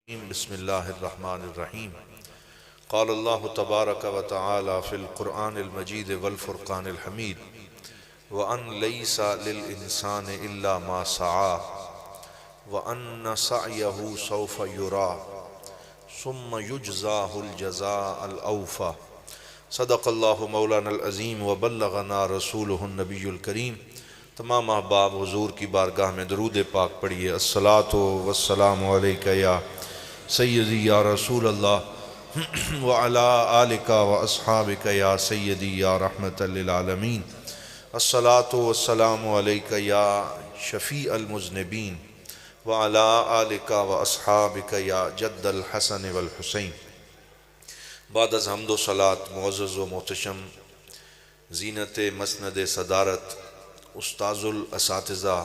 بسم اللہ الرحمن الرحیم قال اللہ تبارک و تعالی فی القرآن المجید والفرقان الحمید وَأَن لَيْسَ لِلْإِنسَانِ إِلَّا مَا سَعَى وَأَنَّ سَعْيَهُ سَوْفَ يُرَى ثُمَّ يُجْزَاهُ الْجَزَاءَ الْأَوْفَى صدق اللہ مولانا العظیم وبلغنا رسولہ النبی الکریم۔ تمام احباب حضور کی بارگاہ میں درود پاک پڑھیے۔ الصلاۃ والسلام علیک یا سیدی یا رسول اللہ وعلی آلک واصحابک یا سیدی یا رحمت للعالمین۔ الصلاۃ والسلام علیک یا شفیع المذنبین وعلی آلک واصحابک یا جد الحسن والحسین۔ بعد از حمد و صلاۃ، معزز و محتشم زینت مسند صدارت استاذ الاساتذہ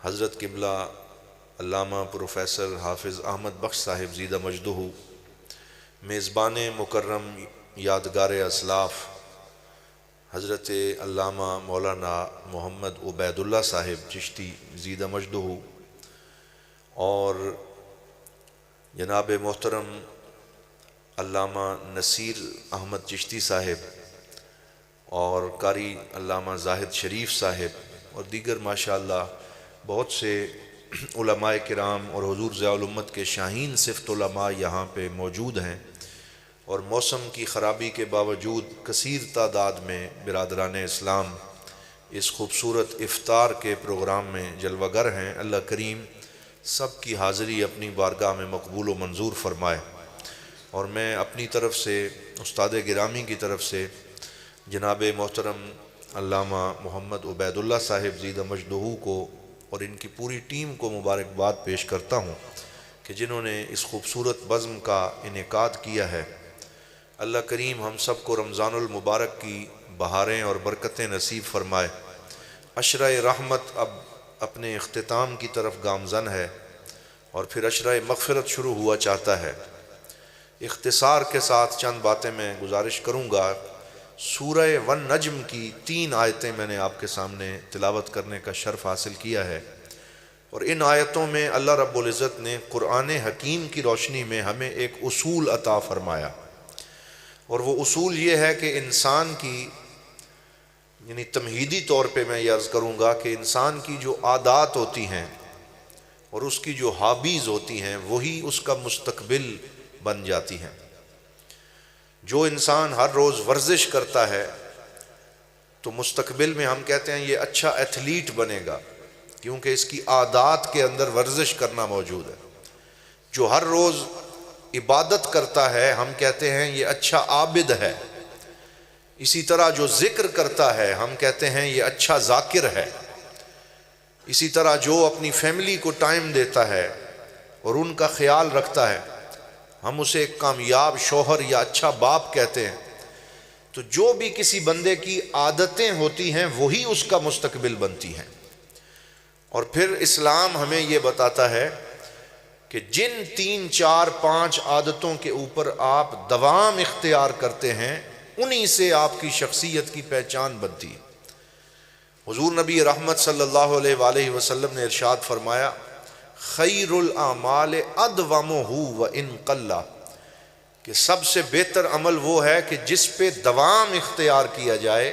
حضرت قبلہ علامہ پروفیسر حافظ احمد بخش صاحب زیدہ مجدہ، میزبان مکرم یادگار اسلاف حضرت علامہ مولانا محمد عبید اللہ صاحب چشتی زیدہ مجدہ، اور جناب محترم علامہ نصیر احمد چشتی صاحب اور قاری علامہ زاہد شریف صاحب اور دیگر ماشاءاللہ بہت سے علماء کرام اور حضور ضیاء الامت کے شاہین صفت علماء یہاں پہ موجود ہیں، اور موسم کی خرابی کے باوجود کثیر تعداد میں برادران اسلام اس خوبصورت افطار کے پروگرام میں جلوہ گر ہیں۔ اللہ کریم سب کی حاضری اپنی بارگاہ میں مقبول و منظور فرمائے، اور میں اپنی طرف سے استاد گرامی کی طرف سے جناب محترم علامہ محمد عبید اللہ صاحب زیدہ مجدہ کو اور ان کی پوری ٹیم کو مبارکباد پیش کرتا ہوں کہ جنہوں نے اس خوبصورت بزم کا انعقاد کیا ہے۔ اللہ کریم ہم سب کو رمضان المبارک کی بہاریں اور برکتیں نصیب فرمائے۔ عشرہ رحمت اب اپنے اختتام کی طرف گامزن ہے، اور پھر عشرہ مغفرت شروع ہوا چاہتا ہے۔ اختصار کے ساتھ چند باتیں میں گزارش کروں گا۔ سورہ والنجم کی 3 آیتیں میں نے آپ کے سامنے تلاوت کرنے کا شرف حاصل کیا ہے، اور ان آیتوں میں اللہ رب العزت نے قرآن حکیم کی روشنی میں ہمیں ایک اصول عطا فرمایا، اور وہ اصول یہ ہے کہ انسان کی یعنی تمہیدی طور پہ میں یہ عرض کروں گا کہ انسان کی جو عادات ہوتی ہیں اور اس کی جو ہابیز ہوتی ہیں وہی اس کا مستقبل بن جاتی ہیں۔ جو انسان ہر روز ورزش کرتا ہے تو مستقبل میں ہم کہتے ہیں یہ اچھا ایتھلیٹ بنے گا، کیونکہ اس کی عادات کے اندر ورزش کرنا موجود ہے۔ جو ہر روز عبادت کرتا ہے ہم کہتے ہیں یہ اچھا عابد ہے۔ اسی طرح جو ذکر کرتا ہے ہم کہتے ہیں یہ اچھا ذاکر ہے۔ اسی طرح جو اپنی فیملی کو ٹائم دیتا ہے اور ان کا خیال رکھتا ہے ہم اسے ایک کامیاب شوہر یا اچھا باپ کہتے ہیں۔ تو جو بھی کسی بندے کی عادتیں ہوتی ہیں وہی اس کا مستقبل بنتی ہیں، اور پھر اسلام ہمیں یہ بتاتا ہے کہ جن 3 4 5 عادتوں کے اوپر آپ دوام اختیار کرتے ہیں انہی سے آپ کی شخصیت کی پہچان بنتی ہے۔ حضور نبی رحمت صلی اللہ علیہ وآلہ وسلم نے ارشاد فرمایا، خیر الاعمال ادومہ وان قل، کہ سب سے بہتر عمل وہ ہے کہ جس پہ دوام اختیار کیا جائے،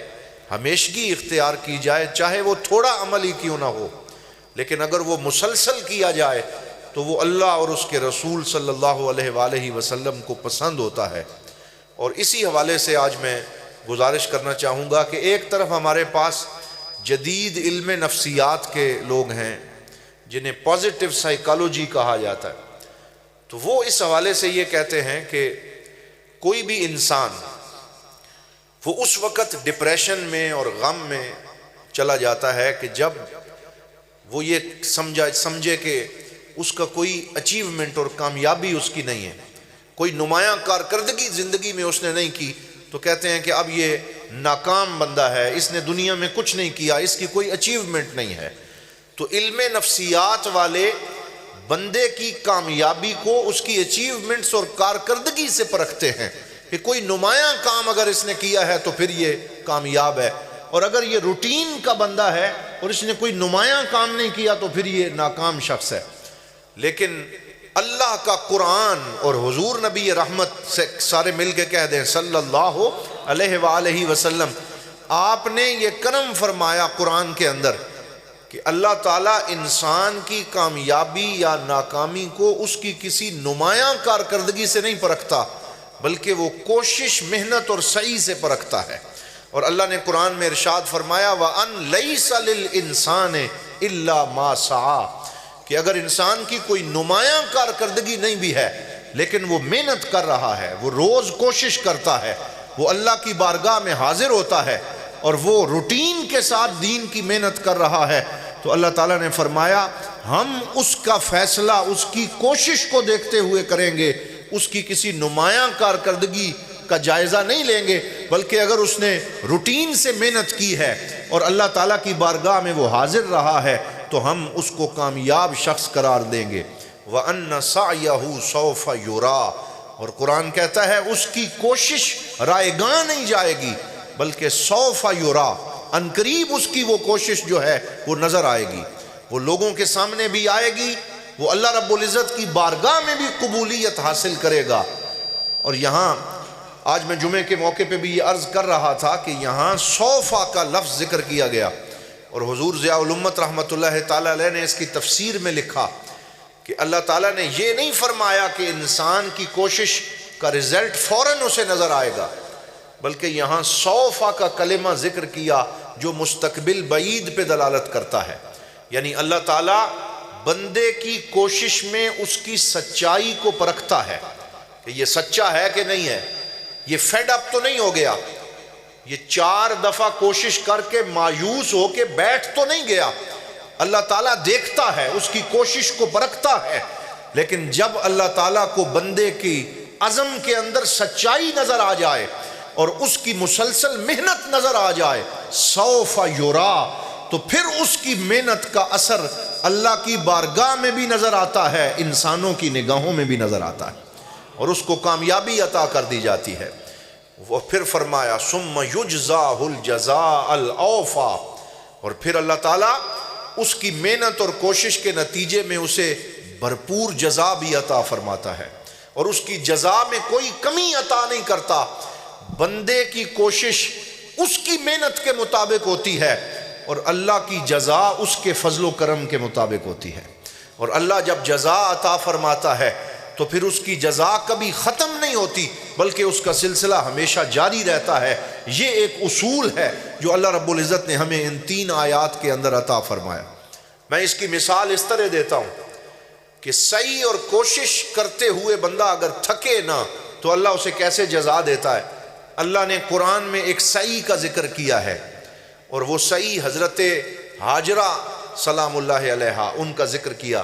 ہمیشگی اختیار کی جائے، چاہے وہ تھوڑا عمل ہی کیوں نہ ہو، لیکن اگر وہ مسلسل کیا جائے تو وہ اللہ اور اس کے رسول صلی اللہ علیہ وآلہ وسلم کو پسند ہوتا ہے۔ اور اسی حوالے سے آج میں گزارش کرنا چاہوں گا کہ ایک طرف ہمارے پاس جدید علم نفسیات کے لوگ ہیں جنہیں پازیٹیو سائیکالوجی کہا جاتا ہے، تو وہ اس حوالے سے یہ کہتے ہیں کہ کوئی بھی انسان وہ اس وقت ڈپریشن میں اور غم میں چلا جاتا ہے کہ جب وہ یہ سمجھے کہ اس کا کوئی اچیومنٹ اور کامیابی اس کی نہیں ہے، کوئی نمایاں کارکردگی زندگی میں اس نے نہیں کی، تو کہتے ہیں کہ اب یہ ناکام بندہ ہے، اس نے دنیا میں کچھ نہیں کیا، اس کی کوئی اچیومنٹ نہیں ہے۔ تو علم نفسیات والے بندے کی کامیابی کو اس کی اچیومنٹس اور کارکردگی سے پرکھتے ہیں کہ کوئی نمایاں کام اگر اس نے کیا ہے تو پھر یہ کامیاب ہے، اور اگر یہ روٹین کا بندہ ہے اور اس نے کوئی نمایاں کام نہیں کیا تو پھر یہ ناکام شخص ہے۔ لیکن اللہ کا قرآن، اور حضور نبی رحمت سے سارے مل کے کہہ دیں صلی اللہ علیہ وآلہ وسلم، آپ نے یہ کرم فرمایا قرآن کے اندر کہ اللہ تعالیٰ انسان کی کامیابی یا ناکامی کو اس کی کسی نمایاں کارکردگی سے نہیں پرکھتا، بلکہ وہ کوشش، محنت اور سعی سے پرکھتا ہے۔ اور اللہ نے قرآن میں ارشاد فرمایا وَأَن لَيْسَ لِلْإِنسَانِ إِلَّا مَا سَعَى، کہ اگر انسان کی کوئی نمایاں کارکردگی نہیں بھی ہے لیکن وہ محنت کر رہا ہے، وہ روز کوشش کرتا ہے، وہ اللہ کی بارگاہ میں حاضر ہوتا ہے اور وہ روٹین کے ساتھ دین کی محنت کر رہا ہے، تو اللہ تعالیٰ نے فرمایا ہم اس کا فیصلہ اس کی کوشش کو دیکھتے ہوئے کریں گے، اس کی کسی نمایاں کارکردگی کا جائزہ نہیں لیں گے، بلکہ اگر اس نے روٹین سے محنت کی ہے اور اللہ تعالیٰ کی بارگاہ میں وہ حاضر رہا ہے تو ہم اس کو کامیاب شخص قرار دیں گے۔ وَأَنَّ سَعْيَهُ سَوْفَ يُرَى، اور قرآن کہتا ہے اس کی کوشش رائے گاں نہیں جائے گی بلکہ سوف یرا، ان قریب اس کی وہ کوشش جو ہے وہ نظر آئے گی، وہ لوگوں کے سامنے بھی آئے گی، وہ اللہ رب العزت کی بارگاہ میں بھی قبولیت حاصل کرے گا۔ اور یہاں آج میں جمعے کے موقع پہ بھی یہ عرض کر رہا تھا کہ یہاں سوفا کا لفظ ذکر کیا گیا، اور حضور ضیاء الامت رحمۃ اللہ تعالیٰ علیہ نے اس کی تفسیر میں لکھا کہ اللہ تعالیٰ نے یہ نہیں فرمایا کہ انسان کی کوشش کا رزلٹ فوراً اسے نظر آئے گا، بلکہ یہاں سوفا کا کلمہ ذکر کیا جو مستقبل بعید پہ دلالت کرتا ہے، یعنی اللہ تعالیٰ بندے کی کوشش میں اس کی سچائی کو پرکھتا ہے کہ یہ سچا ہے کہ نہیں ہے، یہ فیڈ اپ تو نہیں ہو گیا، یہ 4 دفعہ کوشش کر کے مایوس ہو کے بیٹھ تو نہیں گیا۔ اللہ تعالیٰ دیکھتا ہے، اس کی کوشش کو پرکھتا ہے، لیکن جب اللہ تعالیٰ کو بندے کی عزم کے اندر سچائی نظر آ جائے اور اس کی مسلسل محنت نظر آ جائے سوف یرا، تو پھر اس کی محنت کا اثر اللہ کی بارگاہ میں بھی نظر آتا ہے، انسانوں کی نگاہوں میں بھی نظر آتا ہے، اور اس کو کامیابی عطا کر دی جاتی ہے۔ وہ پھر فرمایا ثم یجزاہ الجزاء الاوفا، اور پھر اللہ تعالیٰ اس کی محنت اور کوشش کے نتیجے میں اسے بھرپور جزا بھی عطا فرماتا ہے، اور اس کی جزا میں کوئی کمی عطا نہیں کرتا۔ بندے کی کوشش اس کی محنت کے مطابق ہوتی ہے اور اللہ کی جزا اس کے فضل و کرم کے مطابق ہوتی ہے، اور اللہ جب جزا عطا فرماتا ہے تو پھر اس کی جزا کبھی ختم نہیں ہوتی بلکہ اس کا سلسلہ ہمیشہ جاری رہتا ہے۔ یہ ایک اصول ہے جو اللہ رب العزت نے ہمیں ان 3 آیات کے اندر عطا فرمایا۔ میں اس کی مثال اس طرح دیتا ہوں کہ سعی اور کوشش کرتے ہوئے بندہ اگر تھکے نہ تو اللہ اسے کیسے جزا دیتا ہے۔ اللہ نے قرآن میں ایک سعی کا ذکر کیا ہے، اور وہ سعی حضرت ہاجرہ سلام اللہ علیہا ان کا ذکر کیا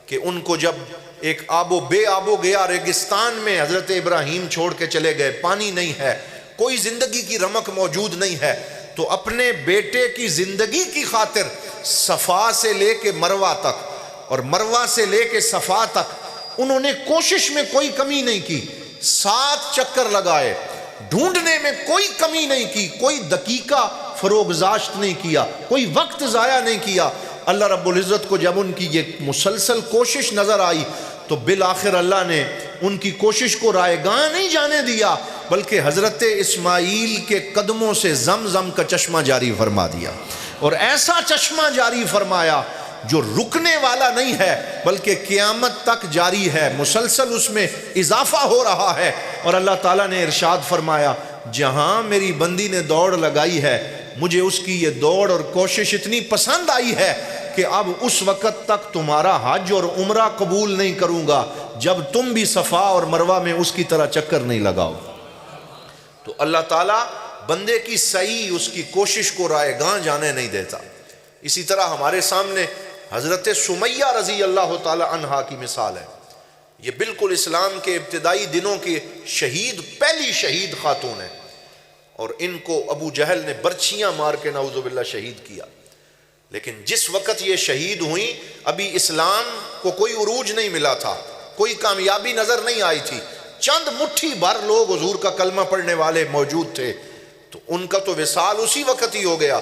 کہ ان کو جب ایک بے آب و گیا ریگستان میں حضرت ابراہیم چھوڑ کے چلے گئے، پانی نہیں ہے، کوئی زندگی کی رمق موجود نہیں ہے، تو اپنے بیٹے کی زندگی کی خاطر صفا سے لے کے مروہ تک اور مروہ سے لے کے صفا تک انہوں نے کوشش میں کوئی کمی نہیں کی، 7 چکر لگائے، ڈھونڈنے میں کوئی کمی نہیں کی، کوئی دقیقہ فروگزاشت نہیں کیا، کوئی وقت ضائع نہیں کیا۔ اللہ رب العزت کو جب ان کی یہ مسلسل کوشش نظر آئی تو بالآخر اللہ نے ان کی کوشش کو رائے گاں نہیں جانے دیا بلکہ حضرت اسماعیل کے قدموں سے زمزم کا چشمہ جاری فرما دیا، اور ایسا چشمہ جاری فرمایا جو رکنے والا نہیں ہے بلکہ قیامت تک جاری ہے، مسلسل اس میں اضافہ ہو رہا ہے۔ اور اللہ تعالیٰ نے ارشاد فرمایا جہاں میری بندی نے دوڑ لگائی ہے مجھے اس کی یہ دوڑ اور کوشش اتنی پسند آئی ہے کہ اب اس وقت تک تمہارا حج اور عمرہ قبول نہیں کروں گا جب تم بھی صفا اور مروہ میں اس کی طرح چکر نہیں لگاؤ۔ تو اللہ تعالیٰ بندے کی سعی، اس کی کوشش کو رائے گاں جانے نہیں دیتا۔ اسی طرح ہمارے سامنے حضرت سمیہ رضی اللہ تعالی عنہا کی مثال ہے، یہ بالکل اسلام کے ابتدائی دنوں کے شہید، پہلی شہید خاتون ہے، اور ان کو ابو جہل نے برچھیاں مار کے نعوذ باللہ شہید کیا، لیکن جس وقت یہ شہید ہوئیں ابھی اسلام کو کوئی عروج نہیں ملا تھا، کوئی کامیابی نظر نہیں آئی تھی، چند مٹھی بھر لوگ حضور کا کلمہ پڑھنے والے موجود تھے، تو ان کا تو وصال اسی وقت ہی ہو گیا۔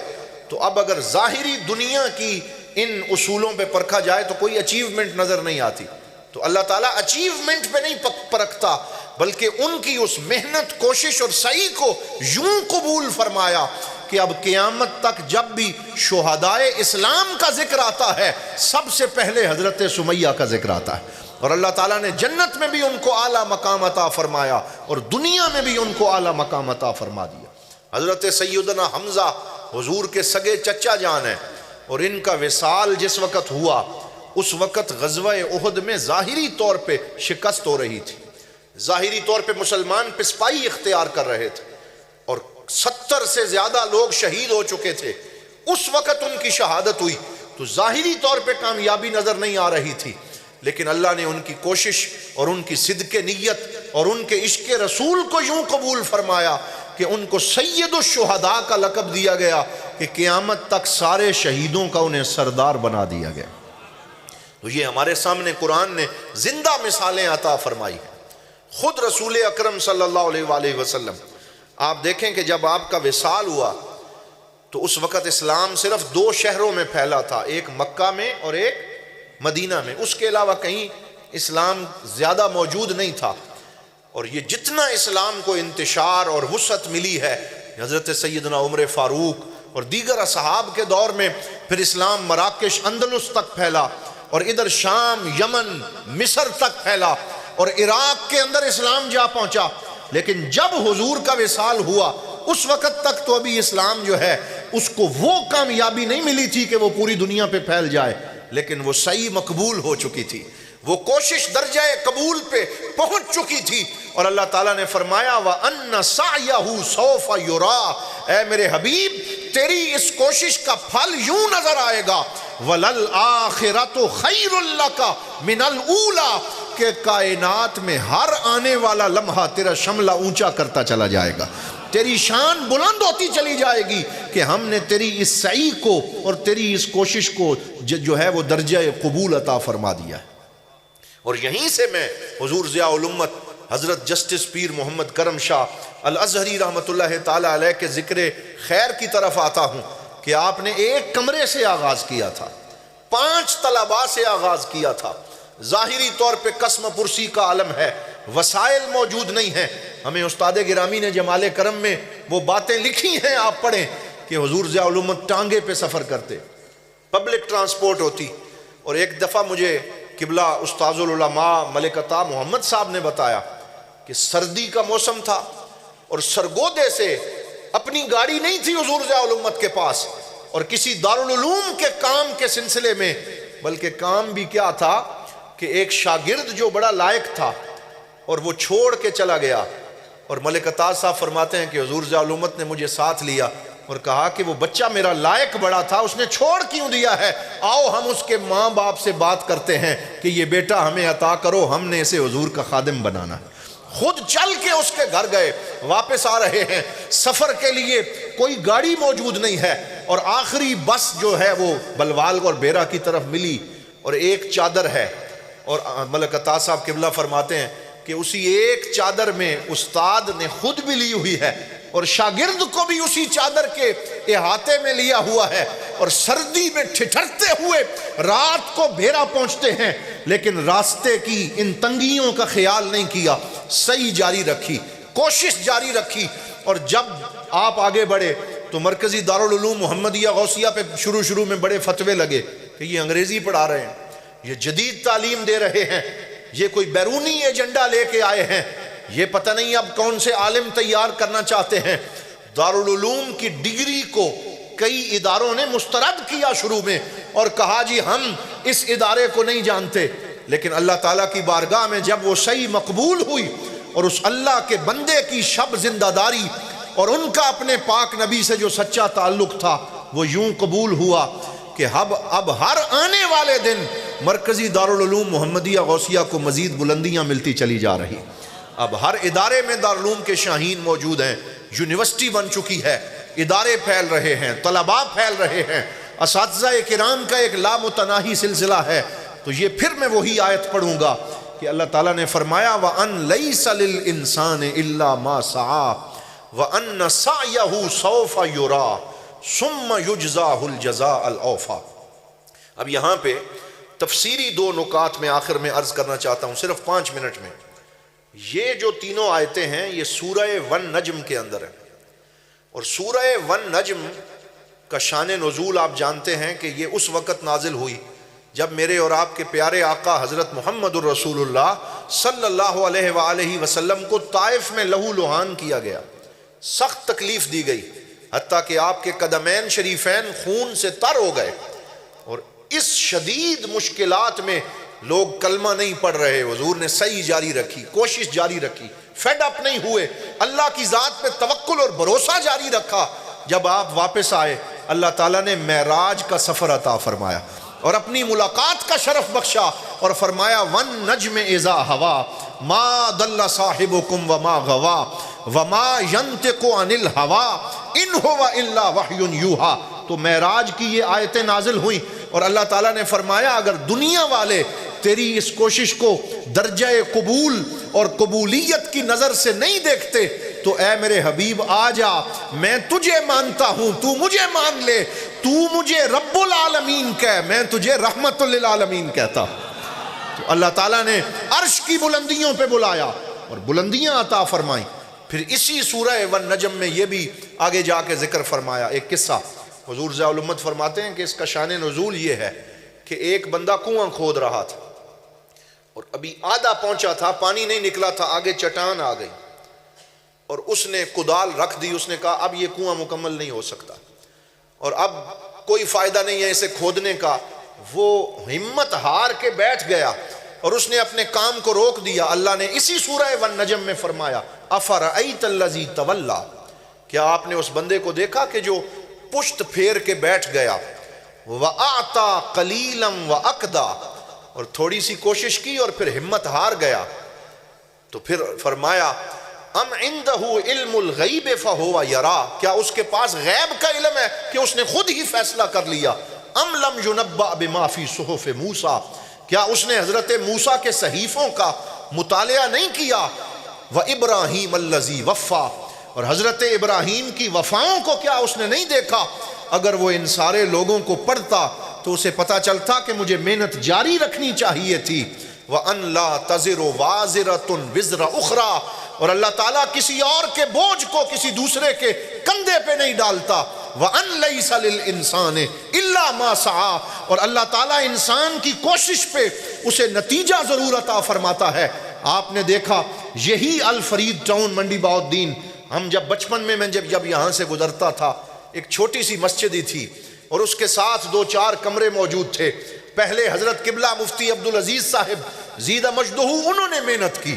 تو اب اگر ظاہری دنیا کی ان اصولوں پہ پرکھا جائے تو کوئی اچیومنٹ نظر نہیں آتی، تو اللہ تعالیٰ اچیومنٹ پہ نہیں پرکھتا، بلکہ ان کی اس محنت، کوشش اور سعی کو یوں قبول فرمایا کہ اب قیامت تک جب بھی شہدائے اسلام کا ذکر آتا ہے سب سے پہلے حضرت سمیہ کا ذکر آتا ہے، اور اللہ تعالیٰ نے جنت میں بھی ان کو اعلیٰ مقام عطا فرمایا اور دنیا میں بھی ان کو اعلیٰ مقام عطا فرما دیا۔ حضرت سیدنا حمزہ حضور کے سگے چچا جان ہیں، اور ان کا وصال جس وقت ہوا اس وقت غزوہ احد میں ظاہری طور پہ شکست ہو رہی تھی، ظاہری طور پہ مسلمان پسپائی اختیار کر رہے تھے اور 70 سے زیادہ لوگ شہید ہو چکے تھے۔ اس وقت ان کی شہادت ہوئی تو ظاہری طور پہ کامیابی نظر نہیں آ رہی تھی، لیکن اللہ نے ان کی کوشش اور ان کی صدق نیت اور ان کے عشق رسول کو یوں قبول فرمایا کہ ان کو سید الشہداء کا لقب دیا گیا کہ قیامت تک سارے شہیدوں کا انہیں سردار بنا دیا گیا۔ تو یہ ہمارے سامنے قرآن نے زندہ مثالیں عطا فرمائی ہیں۔ خود رسول اکرم صلی اللہ علیہ وآلہ وسلم، آپ دیکھیں کہ جب آپ کا وصال ہوا تو اس وقت اسلام صرف 2 شہروں میں پھیلا تھا، ایک مکہ میں اور ایک مدینہ میں، اس کے علاوہ کہیں اسلام زیادہ موجود نہیں تھا۔ اور یہ جتنا اسلام کو انتشار اور وسعت ملی ہے، حضرت سیدنا عمر فاروق اور دیگر اصحاب کے دور میں پھر اسلام مراکش اندلس تک پھیلا، اور ادھر شام، یمن، مصر تک پھیلا، اور عراق کے اندر اسلام جا پہنچا۔ لیکن جب حضور کا وصال ہوا اس وقت تک تو ابھی اسلام جو ہے اس کو وہ کامیابی نہیں ملی تھی کہ وہ پوری دنیا پہ پھیل جائے، لیکن وہ صحیح مقبول ہو چکی تھی، وہ کوشش درجہ قبول پہ پہنچ چکی تھی، اور اللہ تعالیٰ نے فرمایا وَأَنَّ سَعْيَهُ سَوْفَ يُرَى، اے میرے حبیب تیری اس کوشش کا پھل یوں نظر آئے گا، وَلَلْآخِرَةُ خَيْرٌ لَكَ مِنَ الْأُولَى، کہ کائنات میں ہر آنے والا لمحہ تیرا شملہ اونچا کرتا چلا جائے گا، تیری شان بلند ہوتی چلی جائے گی کہ ہم نے تیری اس سعی کو اور تیری اس کوشش کو جو ہے وہ درجہ قبول عطا فرما دیا ہے۔ اور یہیں سے میں حضور ضیاء الامت حضرت جسٹس پیر محمد کرم شاہ الازہری رحمۃ اللہ تعالی علیہ کے ذکر خیر کی طرف آتا ہوں کہ آپ نے ایک کمرے سے آغاز کیا تھا، 5 طلباء سے آغاز کیا تھا۔ ظاہری طور پہ قسم پرسی کا عالم ہے، وسائل موجود نہیں ہیں۔ ہمیں استاد گرامی نے جمال کرم میں وہ باتیں لکھی ہیں، آپ پڑھیں کہ حضور ضیاء الامت ٹانگے پہ سفر کرتے، پبلک ٹرانسپورٹ ہوتی۔ اور ایک دفعہ مجھے قبلہ استاذ العلماء ملک عطا محمد صاحب نے بتایا کہ سردی کا موسم تھا اور سرگودے سے اپنی گاڑی نہیں تھی حضور ضیاء الامت کے پاس، اور کسی دارالعلوم کے کام کے سلسلے میں، بلکہ کام بھی کیا تھا کہ ایک شاگرد جو بڑا لائق تھا اور وہ چھوڑ کے چلا گیا، اور ملک عطا صاحب فرماتے ہیں کہ حضور ضیاء الامت نے مجھے ساتھ لیا اور کہا کہ وہ بچہ میرا لائق بڑا تھا، اس نے چھوڑ کیوں دیا ہے، آؤ ہم اس کے ماں باپ سے بات کرتے ہیں کہ یہ بیٹا ہمیں عطا کرو، ہم نے اسے حضور کا خادم بنانا ہے۔ خود چل کے اس کے گھر گئے، واپس آ رہے ہیں، سفر کے لیے کوئی گاڑی موجود نہیں ہے، اور آخری بس جو ہے وہ بلوال اور بیرا کی طرف ملی، اور ایک چادر ہے، اور ملک عطا صاحب قبلہ فرماتے ہیں کہ اسی ایک چادر میں استاد نے خود بھی لی ہوئی ہے اور شاگرد کو بھی اسی چادر کے احاطے میں لیا ہوا ہے، اور سردی میں ٹھٹھرتے ہوئے رات کو بھیرا پہنچتے ہیں، لیکن راستے کی ان تنگیوں کا خیال نہیں کیا، صحیح جاری رکھی، کوشش جاری رکھی۔ اور جب آپ آگے بڑھے تو مرکزی دارالعلوم محمدیہ غوثیہ پہ شروع میں بڑے فتوے لگے کہ یہ انگریزی پڑھا رہے ہیں، یہ جدید تعلیم دے رہے ہیں، یہ کوئی بیرونی ایجنڈا لے کے آئے ہیں، یہ پتہ نہیں اب کون سے عالم تیار کرنا چاہتے ہیں۔ دارالعلوم کی ڈگری کو کئی اداروں نے مسترد کیا شروع میں اور کہا جی ہم اس ادارے کو نہیں جانتے، لیکن اللہ تعالیٰ کی بارگاہ میں جب وہ صحیح مقبول ہوئی اور اس اللہ کے بندے کی شب زندہ داری اور ان کا اپنے پاک نبی سے جو سچا تعلق تھا وہ یوں قبول ہوا کہ اب ہر آنے والے دن مرکزی دارالعلوم محمدیہ غوثیہ کو مزید بلندیاں ملتی چلی جا رہی۔ اب ہر ادارے میں دارالعلوم کے شاہین موجود ہیں، یونیورسٹی بن چکی ہے، ادارے پھیل رہے ہیں، طلباء پھیل رہے ہیں، اساتذہ کرام کا ایک لامتناہی سلسلہ ہے۔ تو یہ پھر میں وہی آیت پڑھوں گا کہ اللہ تعالیٰ نے فرمایا وَأَن لَيْسَ لِلْإِنسَانِ إِلَّا مَا سَعَى وَأَنَّ سَعْيَهُ سَوْفَ يُرَى ثُمَّ يُجْزَاهُ الْجَزَاءَ الْأَوْفَى۔ اب یہاں پہ تفسیری 2 نکات میں آخر میں عرض کرنا چاہتا ہوں صرف 5 منٹ میں۔ یہ جو تینوں آیتیں ہیں یہ سورہ ون نجم کے اندر ہیں، اور سورہ ون نجم کا شان نزول آپ جانتے ہیں کہ یہ اس وقت نازل ہوئی جب میرے اور آپ کے پیارے آقا حضرت محمد الرسول اللہ صلی اللہ علیہ وآلہ وسلم کو طائف میں لہو لہان کیا گیا، سخت تکلیف دی گئی، حتیٰ کہ آپ کے قدمین شریفین خون سے تر ہو گئے، اور اس شدید مشکلات میں لوگ کلمہ نہیں پڑھ رہے، حضور نے سعی جاری رکھی، کوشش جاری رکھی، فیڈ اپ نہیں ہوئے، اللہ کی ذات پہ توکل اور بھروسہ جاری رکھا۔ جب آپ واپس آئے اللہ تعالیٰ نے معراج کا سفر عطا فرمایا اور اپنی ملاقات کا شرف بخشا، اور فرمایا وَالنَّجْمِ اِذَا ہَوَا مَا ضَلَّ صَاحِبُكُمْ وَمَا غَوَا وَمَا يَنْطِقُ عَنِ الْهَوَا إِنْ هُوَ إِلَّا وَحْيٌ يُوحَىٰ۔ تو معراج کی یہ آیتیں نازل ہوئیں اور اللہ تعالیٰ نے فرمایا اگر دنیا والے تیری اس کوشش کو درجہ قبول اور قبولیت کی نظر سے نہیں دیکھتے تو اے میرے حبیب آ جا، میں تجھے مانتا ہوں، تو مجھے مان لے، تو مجھے رب العالمین کہہ، میں تجھے رحمت للعالمین کہتا ہوں۔ تو اللہ تعالیٰ نے عرش کی بلندیوں پہ بلایا اور بلندیاں عطا فرمائیں۔ پھر اسی سورہ والنجم میں یہ بھی آگے جا کے ذکر فرمایا ایک قصہ۔ حضور ضیاء الامت فرماتے ہیں کہ اس کا شان نزول یہ ہے کہ ایک بندہ کنواں کھود رہا تھا اور ابھی آدھا پہنچا تھا، پانی نہیں نکلا تھا، آگے چٹان آ گئی اور اس نے کدال رکھ دی، اس نے کہا اب یہ کنواں مکمل نہیں ہو سکتا اور اب کوئی فائدہ نہیں ہے اسے کھودنے کا۔ وہ ہمت ہار کے بیٹھ گیا اور اس نے اپنے کام کو روک دیا۔ اللہ نے اسی سورہ والنجم میں فرمایا افرأیت الذی تولی، کیا آپ نے اس بندے کو دیکھا کہ جو پشت پھیر کے بیٹھ گیا، وَأَعْطَى قَلِيلًا وَأَقْدَى، اور تھوڑی سی کوشش کی اور پھر ہمت ہار گیا۔ تو پھر فرمایا ام عندہ علم الغیب فہو یرا، کیا اس کے پاس غیب کا علم ہے کہ اس نے خود ہی فیصلہ کر لیا؟ ام لم ینبأ بما فی صحف موسیٰ، کیا اس نے حضرت موسیٰ کے صحیفوں کا مطالعہ نہیں کیا؟ وابراہیم الذی وفا، اور حضرت ابراہیم کی وفاؤں کو کیا اس نے نہیں دیکھا؟ اگر وہ ان سارے لوگوں کو پڑھتا تو اسے پتا چلتا کہ مجھے محنت جاری رکھنی چاہیے تھی۔ وَأَن لَا تَزِرُ وَازِرَةٌ وِزْرَ أُخْرَىٰ، اور اللہ تعالیٰ کسی اور کے بوجھ کو کسی دوسرے کے کندھے پہ نہیں ڈالتا۔ وَأَن لَيْسَ لِلْإِنسَانِ إِلَّا مَا سَعَىٰ، اور اللہ تعالیٰ انسان کی کوشش پہ اسے نتیجہ ضرور عطا فرماتا ہے۔ آپ نے دیکھا یہی الفرید ٹاؤن منڈی بہاؤالدین، ہم جب بچپن میں جب یہاں سے گزرتا تھا ایک چھوٹی سی مسجد ہی تھی اور اس کے ساتھ 2-4 کمرے موجود تھے۔ پہلے حضرت قبلہ مفتی عبدالعزیز صاحب زیدہ مجدہ انہوں نے محنت کی،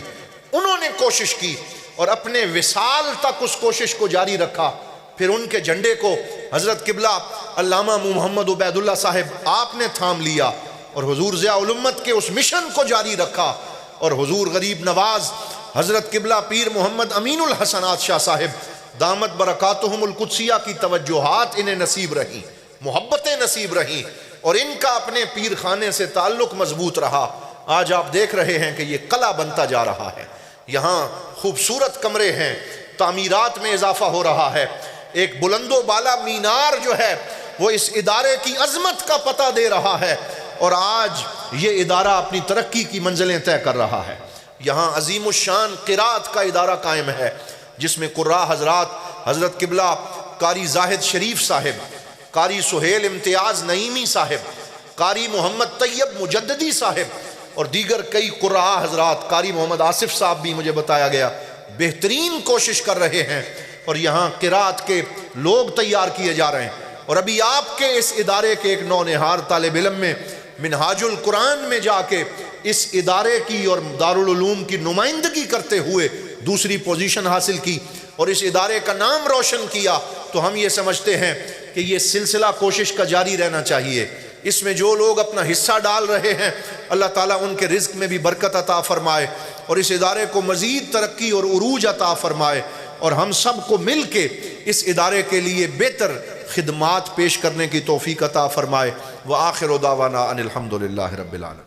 انہوں نے کوشش کی اور اپنے وصال تک اس کوشش کو جاری رکھا۔ پھر ان کے جھنڈے کو حضرت قبلہ علامہ محمد عبید اللہ صاحب آپ نے تھام لیا اور حضور ضیاء الامت کے اس مشن کو جاری رکھا، اور حضور غریب نواز حضرت قبلہ پیر محمد امین الحسنات شاہ صاحب دامت برکاتہم القدسیہ کی توجہات انہیں نصیب رہیں، محبتیں نصیب رہیں، اور ان کا اپنے پیر خانے سے تعلق مضبوط رہا۔ آج آپ دیکھ رہے ہیں کہ یہ قلعہ بنتا جا رہا ہے، یہاں خوبصورت کمرے ہیں، تعمیرات میں اضافہ ہو رہا ہے، ایک بلند و بالا مینار جو ہے وہ اس ادارے کی عظمت کا پتہ دے رہا ہے، اور آج یہ ادارہ اپنی ترقی کی منزلیں طے کر رہا ہے۔ یہاں عظیم الشان قرات کا ادارہ قائم ہے جس میں قراء حضرات حضرت قبلہ قاری زاہد شریف صاحب، قاری سہیل امتیاز نعیمی صاحب، قاری محمد طیب مجددی صاحب اور دیگر کئی قراء حضرات، قاری محمد آصف صاحب بھی مجھے بتایا گیا، بہترین کوشش کر رہے ہیں، اور یہاں قرات کے لوگ تیار کیے جا رہے ہیں۔ اور ابھی آپ کے اس ادارے کے ایک نونہار طالب علم میں منہاج القرآن میں جا کے اس ادارے کی اور دارالعلوم کی نمائندگی کرتے ہوئے دوسری پوزیشن حاصل کی اور اس ادارے کا نام روشن کیا، تو ہم یہ سمجھتے ہیں کہ یہ سلسلہ کوشش کا جاری رہنا چاہیے۔ اس میں جو لوگ اپنا حصہ ڈال رہے ہیں اللہ تعالیٰ ان کے رزق میں بھی برکت عطا فرمائے اور اس ادارے کو مزید ترقی اور عروج عطا فرمائے، اور ہم سب کو مل کے اس ادارے کے لیے بہتر خدمات پیش کرنے کی توفیق عطا فرمائے۔ وآخر دعوانا ان الحمد للہ رب العالمین۔